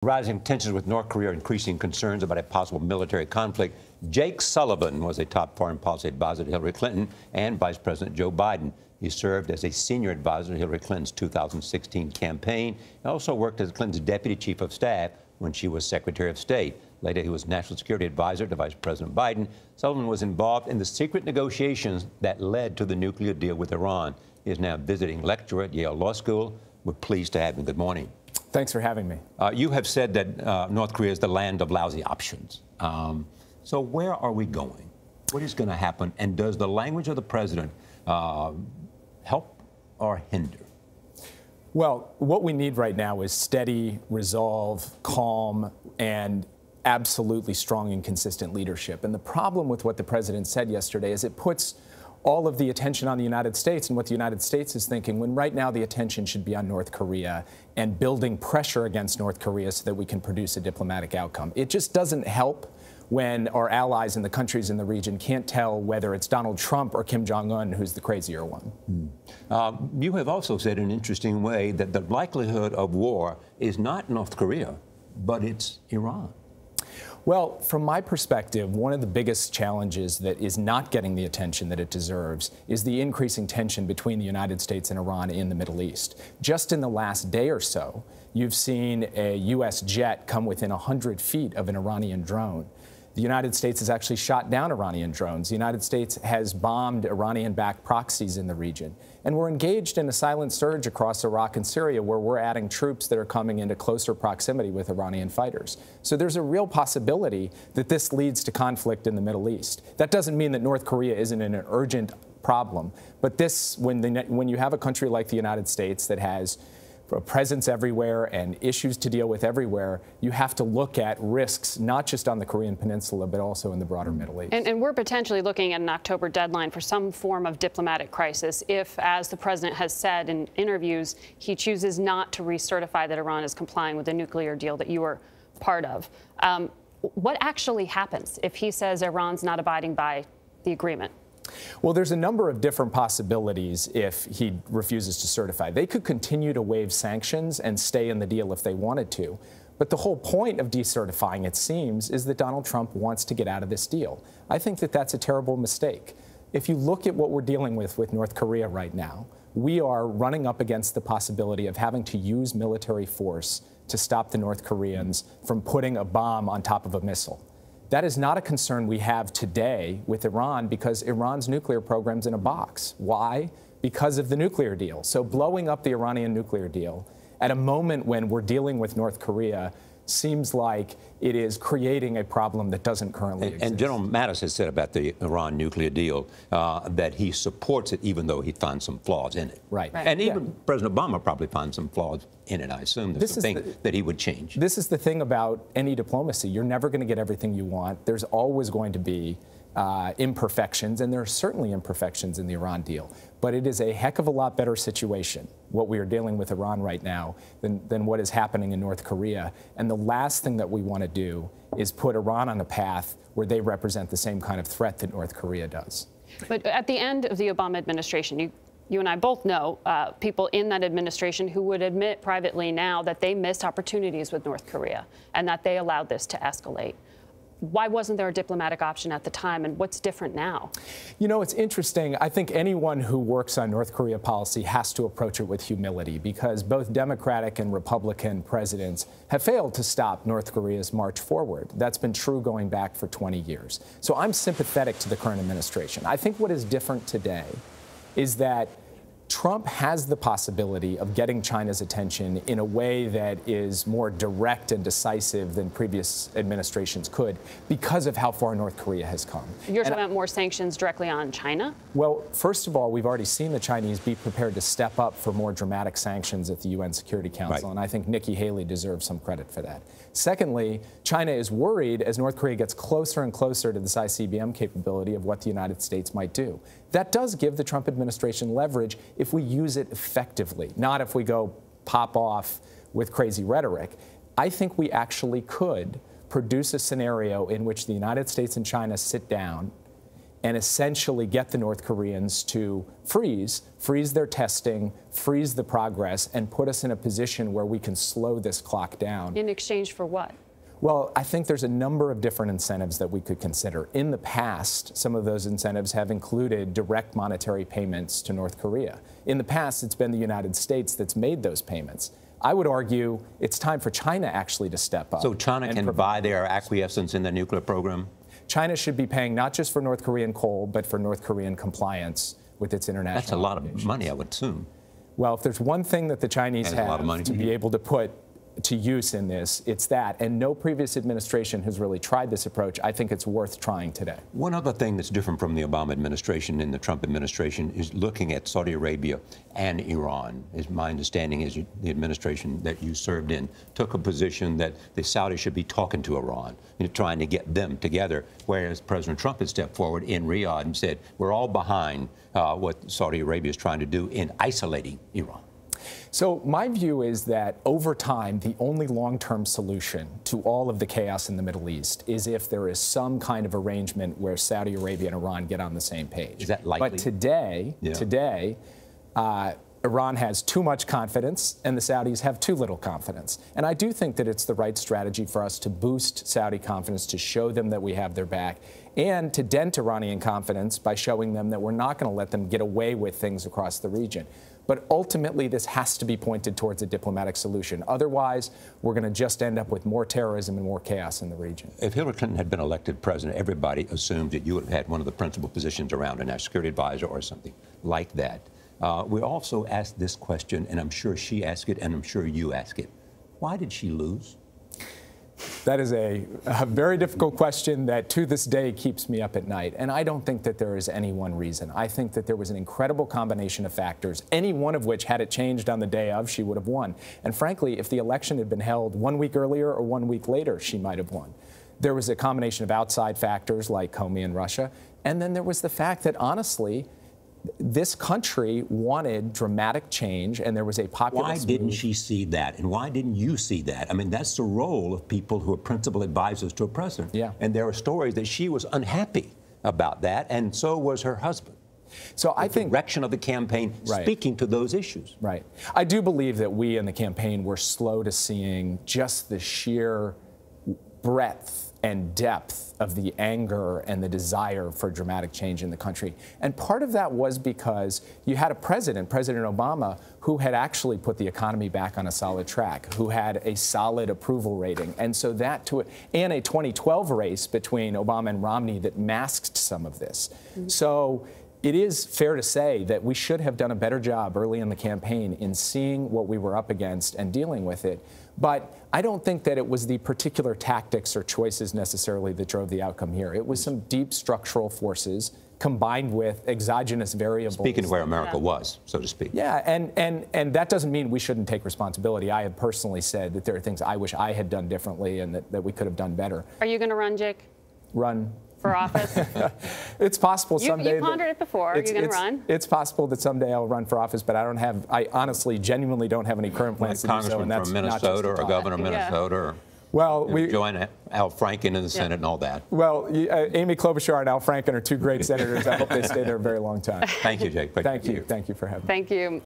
Rising tensions with North Korea are increasing concerns about a possible military conflict. Jake Sullivan was a top foreign policy advisor to Hillary Clinton and Vice President Joe Biden. He served as a senior advisor to Hillary Clinton's 2016 campaign. He also worked as Clinton's deputy chief of staff when she was Secretary of State. Later, he was national security advisor to Vice President Biden. Sullivan was involved in the secret negotiations that led to the nuclear deal with Iran. He is now a visiting lecturer at Yale Law School. We're pleased to have him. Good morning. Thanks for having me. You have said that North Korea is the land of lousy options. So where are we going? What is going to happen? And does the language of the president help or hinder? Well, what we need right now is steady resolve, calm, and absolutely strong and consistent leadership. And the problem with what the president said yesterday is it puts all of the attention on the United States and what the United States is thinking, when right now the attention should be on North Korea and building pressure against North Korea so that we can produce a diplomatic outcome. It just doesn't help when our allies and the countries in the region can't tell whether it's Donald Trump or Kim Jong-un who's the crazier one. You have also said in an interesting way that the likelihood of war is not North Korea, but it's Iran. Well, from my perspective, one of the biggest challenges that is not getting the attention that it deserves is the increasing tension between the United States and Iran in the Middle East. Just in the last day or so, you've seen a U.S. jet come within 100 feet of an Iranian drone. The United States has actually shot down Iranian drones. The United States has bombed Iranian-backed proxies in the region. And we're engaged in a silent surge across Iraq and Syria where we're adding troops that are coming into closer proximity with Iranian fighters. So there's a real possibility that this leads to conflict in the Middle East. That doesn't mean that North Korea isn't an urgent problem. But this, when you have a country like the United States that has a presence everywhere and issues to deal with everywhere, you have to look at risks, not just on the Korean Peninsula, but also in the broader Middle East. And we're potentially looking at an October deadline for some form of diplomatic crisis if, as the president has said in interviews, he chooses not to recertify that Iran is complying with the nuclear deal that you were part of. What actually happens if he says Iran's not abiding by the agreement? Well, there's a number of different possibilities if he refuses to certify. They could continue to waive sanctions and stay in the deal if they wanted to. But the whole point of decertifying, it seems, is that Donald Trump wants to get out of this deal. I think that that's a terrible mistake. If you look at what we're dealing with North Korea right now, we are running up against the possibility of having to use military force to stop the North Koreans from putting a bomb on top of a missile. That is not a concern we have today with Iran because Iran's nuclear program's in a box. Why? Because of the nuclear deal. So blowing up the Iranian nuclear deal at a moment when we're dealing with North Korea seems like it is creating a problem that doesn't currently exist. And General Mattis has said about the Iran nuclear deal that he supports it even though he finds some flaws in it. Right. And even President Obama probably finds some flaws in it. I assume that's the thing that he would change. This is the thing about any diplomacy. You're never going to get everything you want. There's always going to be imperfections, and there are certainly imperfections in the Iran deal. But it is a heck of a lot better situation, what we are dealing with Iran right now, than what is happening in North Korea. And the last thing that we want to do is put Iran on a path where they represent the same kind of threat that North Korea does. But at the end of the Obama administration, you and I both know people in that administration who would admit privately now that they missed opportunities with North Korea and that they allowed this to escalate. Why wasn't there a diplomatic option at the time, and what's different now? You know, it's interesting. I think anyone who works on North Korea policy has to approach it with humility because both Democratic and Republican presidents have failed to stop North Korea's march forward. That's been true going back for 20 years. So I'm sympathetic to the current administration. I think what is different today is that Trump has the possibility of getting China's attention in a way that is more direct and decisive than previous administrations could because of how far North Korea has come. You're talking about more sanctions directly on China? Well, first of all, we've already seen the Chinese be prepared to step up for more dramatic sanctions at the UN Security Council, right. And I think Nikki Haley deserves some credit for that. Secondly, China is worried as North Korea gets closer and closer to this ICBM capability of what the United States might do. That does give the Trump administration leverage if we use it effectively, not if we go pop off with crazy rhetoric. I think we actually could produce a scenario in which the United States and China sit down and essentially get the North Koreans to freeze their testing, freeze the progress, and put us in a position where we can slow this clock down. In exchange for what? Well, I think there's a number of different incentives that we could consider. In the past, some of those incentives have included direct monetary payments to North Korea. In the past, it's been the United States that's made those payments. I would argue it's time for China actually to step up. So China can buy their acquiescence in the nuclear program? China should be paying not just for North Korean coal, but for North Korean compliance with its international That's a lot obligations. of money, I would assume. Well, if there's one thing that the Chinese have to be able to put to use in this, it's that. And no previous administration has really tried this approach. I think it's worth trying today. One other thing that's different from the Obama administration and the Trump administration is looking at Saudi Arabia and Iran. Is my understanding is the administration that you served in took a position that the Saudis should be talking to Iran, trying to get them together, whereas President Trump had stepped forward in Riyadh and said, we're all behind what Saudi Arabia is trying to do in isolating Iran. So my view is that over time, the only long-term solution to all of the chaos in the Middle East is if there is some kind of arrangement where Saudi Arabia and Iran get on the same page. Is that likely? But today, Iran has too much confidence and the Saudis have too little confidence. And I do think that it's the right strategy for us to boost Saudi confidence, to show them that we have their back, and to dent Iranian confidence by showing them that we're not going to let them get away with things across the region. But ultimately, this has to be pointed towards a diplomatic solution. Otherwise, we're going to just end up with more terrorism and more chaos in the region. If Hillary Clinton had been elected president, everybody assumed that you would have had one of the principal positions around a national security advisor or something like that. We also asked this question, and I'm sure she asked it, and I'm sure you asked it. Why did she lose? That is a very difficult question that to this day keeps me up at night. And I don't think that there is any one reason. I think that there was an incredible combination of factors, any one of which, had it changed on the day of, she would have won. And frankly, if the election had been held 1 week earlier or 1 week later, she might have won. There was a combination of outside factors like Comey and Russia. And then there was the fact that, honestly, this country wanted dramatic change, and there was a populist Why didn't she see that, and why didn't you see that? I mean, that's the role of people who are principal advisors to a president. Yeah. And there are stories that she was unhappy about that, and so was her husband. So I think the direction of the campaign speaking to those issues. Right. I do believe that we in the campaign were slow to seeing just the sheer breadth and depth of the anger and the desire for dramatic change in the country. And part of that was because you had a president, President Obama, who had actually put the economy back on a solid track, who had a solid approval rating. And so that, and a 2012 race between Obama and Romney that masked some of this. Mm-hmm. So it is fair to say that we should have done a better job early in the campaign in seeing what we were up against and dealing with it. But I don't think that it was the particular tactics or choices necessarily that drove the outcome here. It was some deep structural forces combined with exogenous variables. Speaking of where America was, so to speak. Yeah, and that doesn't mean we shouldn't take responsibility. I have personally said that there are things I wish I had done differently and that we could have done better. Are you going to run, Jake? Run. For office? It's possible someday. You pondered it before. Are you going to run? It's possible that someday I'll run for office, but I honestly, genuinely don't have any current plans to do so. And that's from Minnesota or a governor of Minnesota or join Al Franken in the Senate and all that. Well, Amy Klobuchar and Al Franken are two great senators. I hope they stay there a very long time. Thank you, Jake. Thank you. Thank you for having me. Thank you.